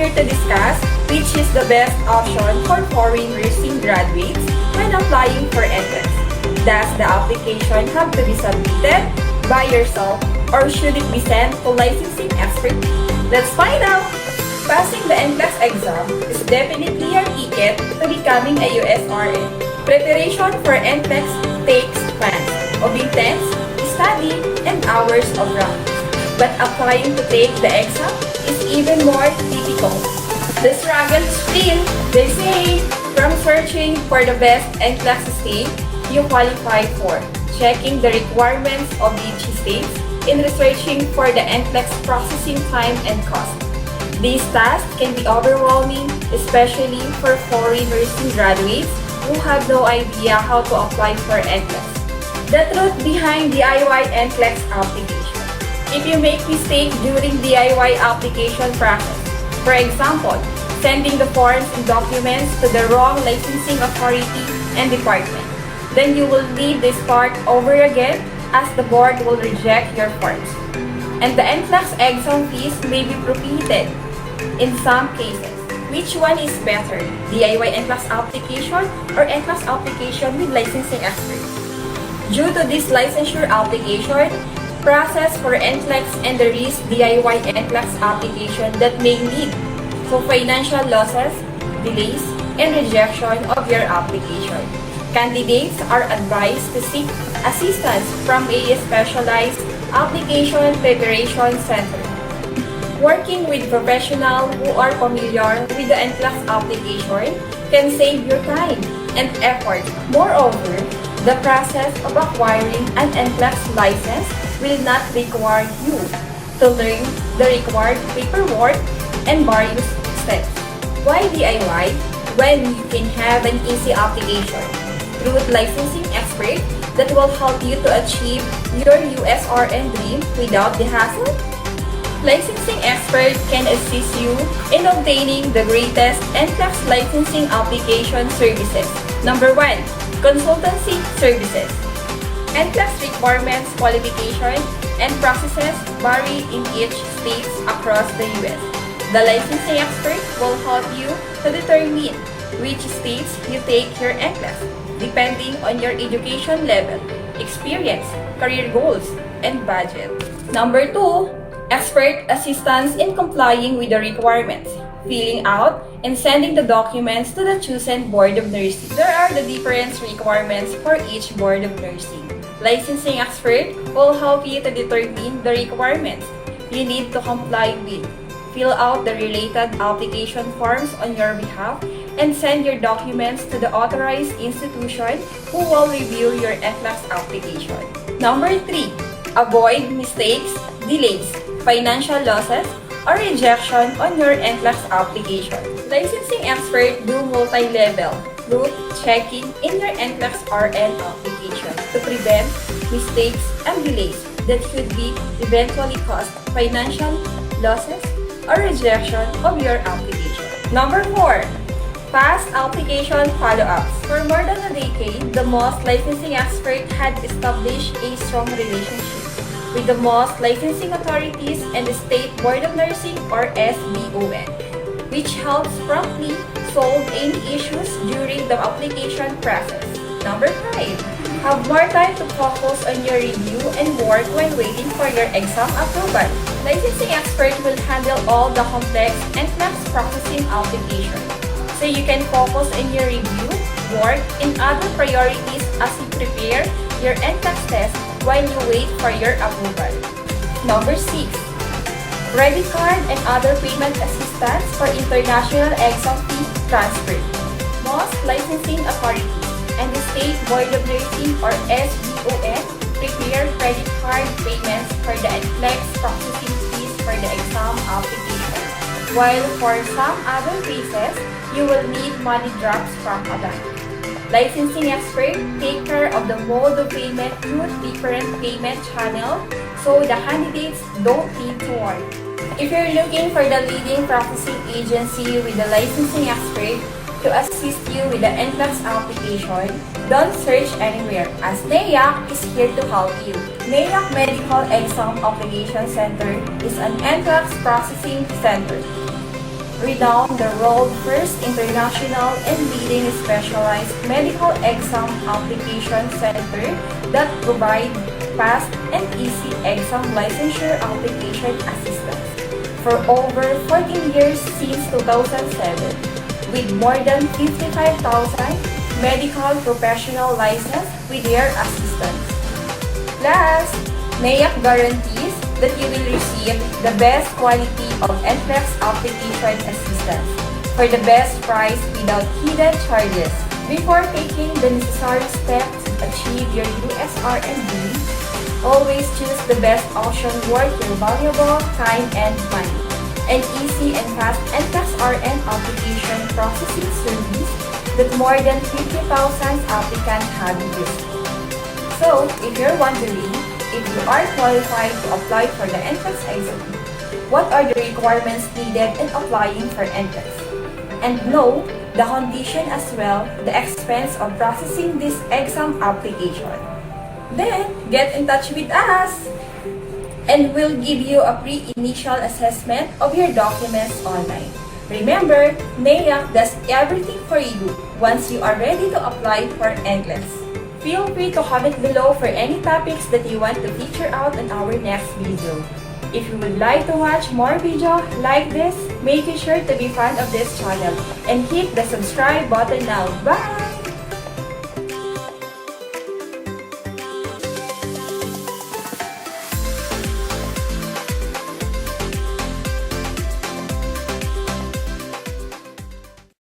here to discuss which is the best option for foreign nursing graduates when applying for NCLEX. Does the application have to be submitted by yourself or should it be sent to licensing expert? Let's find out! Passing the NCLEX exam is definitely a ticket to becoming a USRN. Preparation for NCLEX takes months of intense study and hours of practice. But applying to take the exam is even more difficult. The struggle is real, they say. From searching for the best NCLEX state you qualify for, checking the requirements of each state, and researching for the NCLEX processing time and cost. These tasks can be overwhelming, especially for foreign nursing graduates who have no idea how to apply for NCLEX. The truth behind DIY NCLEX application. If you make mistake during DIY application process, for example, sending the forms and documents to the wrong licensing authority and department, then you will need to start over again as the board will reject your forms. And the NCLEX exam fees may be prohibited in some cases. Which one is better, DIY NCLEX application or NCLEX application with licensing expert? Due to this licensure application process for NCLEX and the risk DIY NCLEX application that may lead to financial losses, delays, and rejection of your application, candidates are advised to seek assistance from a specialized application preparation center. Working with professionals who are familiar with the NCLEX application can save your time and effort. Moreover, the process of acquiring an NCLEX license will not require you to learn the required paperwork and various steps. Why DIY when you can have an easy application through licensing expert that will help you to achieve your USRN dream without the hassle? Licensing expert can assist you in obtaining the greatest NCLEX licensing application services. Number 1. Consultancy services. NCLEX requirements, qualifications, and processes vary in each state across the U.S. The licensing expert will help you to determine which states you take your NCLEX, depending on your education level, experience, career goals, and budget. Number 2. Expert assistance in complying with the requirements, filling out and sending the documents to the chosen board of nursing. There are the different requirements for each board of nursing. Licensing expert will help you to determine the requirements you need to comply with, fill out the related application forms on your behalf, and send your documents to the authorized institution who will review your NCLEX application. Number 3. Avoid mistakes, delays, financial losses, or rejection on your NCLEX application. Licensing expert do multi-level route checking in your NCLEX RN application to prevent mistakes and delays that could be eventually cause financial losses or rejection of your application. Number 4. Past application follow-ups. For more than a decade, the most licensing expert had established a strong relationship with the most licensing authorities and the State Board of Nursing or SBON, which helps promptly solve any issues during the application process. Number 5. Have more time to focus on your review and work when waiting for your exam approval. Licensing expert will handle all the complex NCLEX processing application, so you can focus on your review, work, and other priorities as you prepare your NCLEX test while you wait for your approval. Number 6. Credit card and other payment assistance for international exam fee transfer. Most licensing authorities and the State Board of Nursing or SBON prepare credit card payments for the NCLEX processing fees for the exam application, while for some other cases, you will need money drops from a bank. Licensing expert take care of the mode of payment through different payment channels so the candidates don't need to worry. If you're looking for the leading processing agency with a licensing expert to assist you with the NCLEX application, don't search anywhere as NCLEX is here to help you. NCLEX Medical Exam Application Center is an NCLEX processing center renowned the world's first international and leading specialized medical exam application center that provide fast and easy exam licensure application assistance for over 14 years since 2007, with more than 55,000 medical professional licensed with their assistance. Last, NCLEX guarantees that you will receive the best quality of NCLEX application assistance for the best price without hidden charges. Before taking the necessary steps to achieve your USRN dream, always choose the best option worth your valuable time and money. An easy and fast NCLEX RN application processing service that more than 50,000 applicants have used. So, if you're wondering if you are qualified to apply for the NCLEX exam, what are the requirements needed in applying for NCLEX? And know the condition as well, the expense of processing this exam application. Then, get in touch with us and we'll give you a pre-initial assessment of your documents online. Remember, NCLEX does everything for you once you are ready to apply for NCLEX. Feel free to comment below for any topics that you want to feature out in our next video. If you would like to watch more videos like this, make sure to be fan of this channel and hit the subscribe button now. Bye!